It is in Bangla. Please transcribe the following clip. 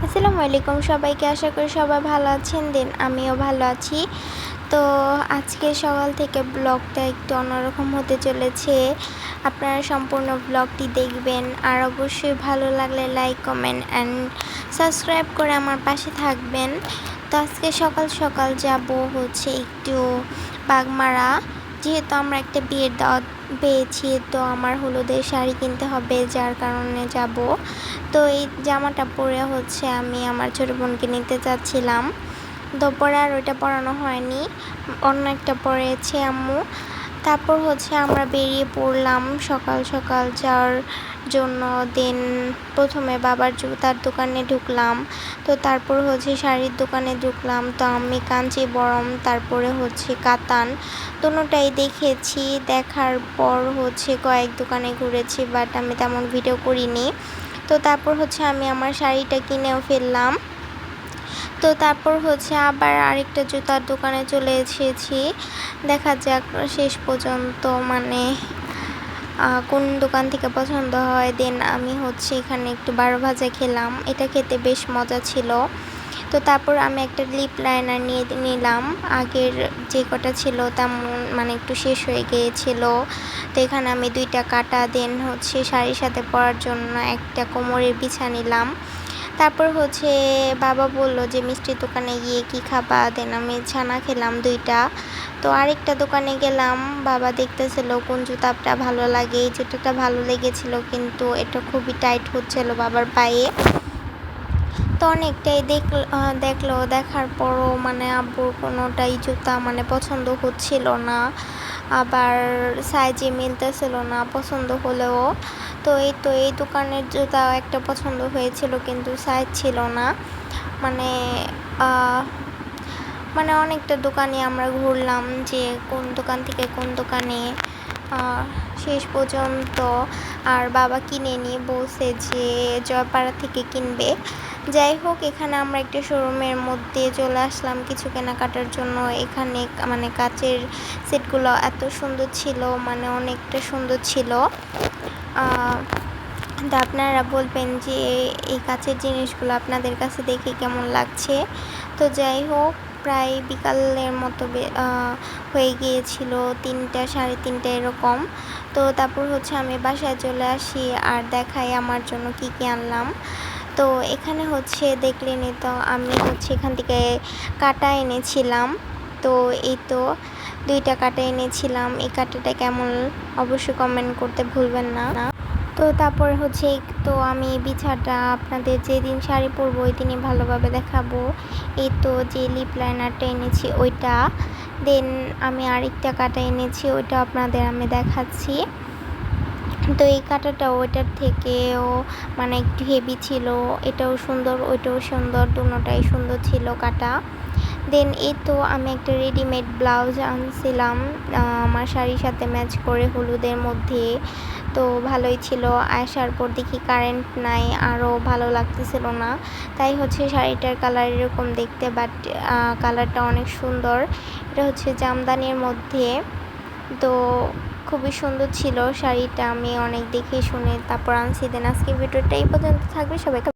আসসালামু আলাইকুম সবাইকে। আশা করি সবাই ভালো আছেন। আমিও ভালো আছি। তো আজকে সকাল থেকে ব্লগটা একটু অন্যরকম হতে চলেছে। আপনারা সম্পূর্ণ ব্লগটি দেখবেন। আর অবশ্যই ভালো লাগলে লাইক, কমেন্ট অ্যান্ড সাবস্ক্রাইব করে আমার পাশে থাকবেন। তো আজকে সকাল সকাল যাব হচ্ছে একটু বাগমারা, যেহেতু আমরা একটা বিয়ের দাওয়াত পেয়েছি। তো আমার হলুদের শাড়ি কিনতে হবে, যার কারণে যাব। তো এই জামাটা পরে হচ্ছে আমি আমার ছোটো বোনকে নিতে চাচ্ছিলাম। দুপুরে আর ওইটা পরানো হয়নি, অন্য একটা পরেছে আম্মু। তারপর হচ্ছে আমরা বেরিয়ে পড়লাম সকাল সকাল যাওয়ার জন্য। প্রথমে বাবার জুতার দোকানে ঢুকলাম, তো তারপর হচ্ছে শাড়ির দোকানে ঢুকলাম। তো আমি কাঞ্চিবরম, তারপরে হচ্ছে কাতান, দুটোটাই দেখেছি। দেখার পর হচ্ছে কয়েক দোকানে ঘুরেছি, বাট আমি তেমন ভিডিও করিনি। তো তারপর হচ্ছে আমি আমার শাড়িটা কিনেও ফেললাম। তো তারপর হচ্ছে আবার আরেকটা জুতার দোকানে চলে এসেছি। দেখা যাক শেষ পর্যন্ত কোন দোকান থেকে পছন্দ হয়। আমি হচ্ছে এখানে একটু 12 ভাজা খেলাম, এটা খেতে বেশ মজা ছিল। তো তারপর আমি একটা লিপ লাইনার নিয়ে নিলাম। আগের যে কটা ছিল তেমন একটু শেষ হয়ে গিয়েছিল। তো এখানে আমি 2টা কাটা হচ্ছে শাড়ির সাথে পরার জন্য একটা কোমরের বিছা নিলাম। তারপর হচ্ছে বাবা বলল যে মিষ্টির দোকানে গিয়ে কি খাবা, আমি ছানা খেলাম 2টা। তো আরেকটা দোকানে গেলাম, বাবা দেখতেছিল কোন জুতাটা ভালো লাগে। এই জুতাটা ভালো লেগেছিল, কিন্তু এটা খুবই টাইট হচ্ছিল বাবার পায়ে। তো অনেকটাই দেখলো, দেখার পরও আব্বুর কোনোটাই জুতা পছন্দ হচ্ছিল না, আবার সাইজে মিলতেছিল না পছন্দ হলেও। তো এই দোকানের জুতা একটা পছন্দ হয়েছিল, কিন্তু সাইজ ছিল না। অনেকটা দোকানে আমরা ঘুরলাম, যে কোন দোকান থেকে কোন দোকানে। শেষ পর্যন্ত আর বাবা কিনে নিয়ে বলছে যে জয়পাড়া থেকে কিনবে। যাই হোক, এখানে আমরা একটা শোরুমের মধ্যে চলে আসলাম কিছু কেনাকাটার জন্য। এখানে কাচের সেটগুলো এত সুন্দর ছিল, অনেকটা সুন্দর ছিল। তো আপনারা বলবেন যে এই কাচের জিনিসগুলো আপনাদের কাছে দেখে কেমন লাগছে। তো যাই হোক, প্রায় বিকালের মতো হয়ে গিয়েছিল, 3টা 3:30 এরকম। তো তারপর হচ্ছে আমি বাসায় চলে আসি আর দেখাই আমার জন্য কি আনলাম। তো এখানে হচ্ছে দেখলেনই তো, আমি হচ্ছে এখান থেকে কাটা এনেছিলাম। তো এই তো 2টা কাটা এনেছিলাম। এই কাটাটা কেমন অবশ্যই কমেন্ট করতে ভুলবেন না। তো তারপরে হচ্ছে তো আমি বিছাটা আপনাদের যেদিন শাড়ি পরবো ওই দিনই ভালোভাবে দেখাবো। এই তো যে লিপ লাইনারটা এনেছি ওইটা, আমি আরেকটা কাটা এনেছি, ওইটা আপনাদের আমি দেখাচ্ছি। তো এই কাটাটা ওইটার থেকেও একটু হেভি ছিল। এটাও সুন্দর, ওইটাও সুন্দর, দুটোটাই সুন্দর ছিল কাটা। এই তো আমি একটা রেডিমেড ব্লাউজ আনছিলাম আমার শাড়ির সাথে ম্যাচ করে হলুদের মধ্যে। তো ভালোই ছিল। আসার পর দেখি কারেন্ট নাই, আরও ভালো লাগতেছিল না। তাই হচ্ছে শাড়িটার কালার এরকম দেখতে, বাট কালারটা অনেক সুন্দর। এটা হচ্ছে জামদানির মধ্যে। তো খুবই সুন্দর ছিল শাড়িটা, আমি অনেক দেখে শুনে তারপর আনছি। আজকে ভিডিওটা এই পর্যন্ত থাকবে। সবাইকে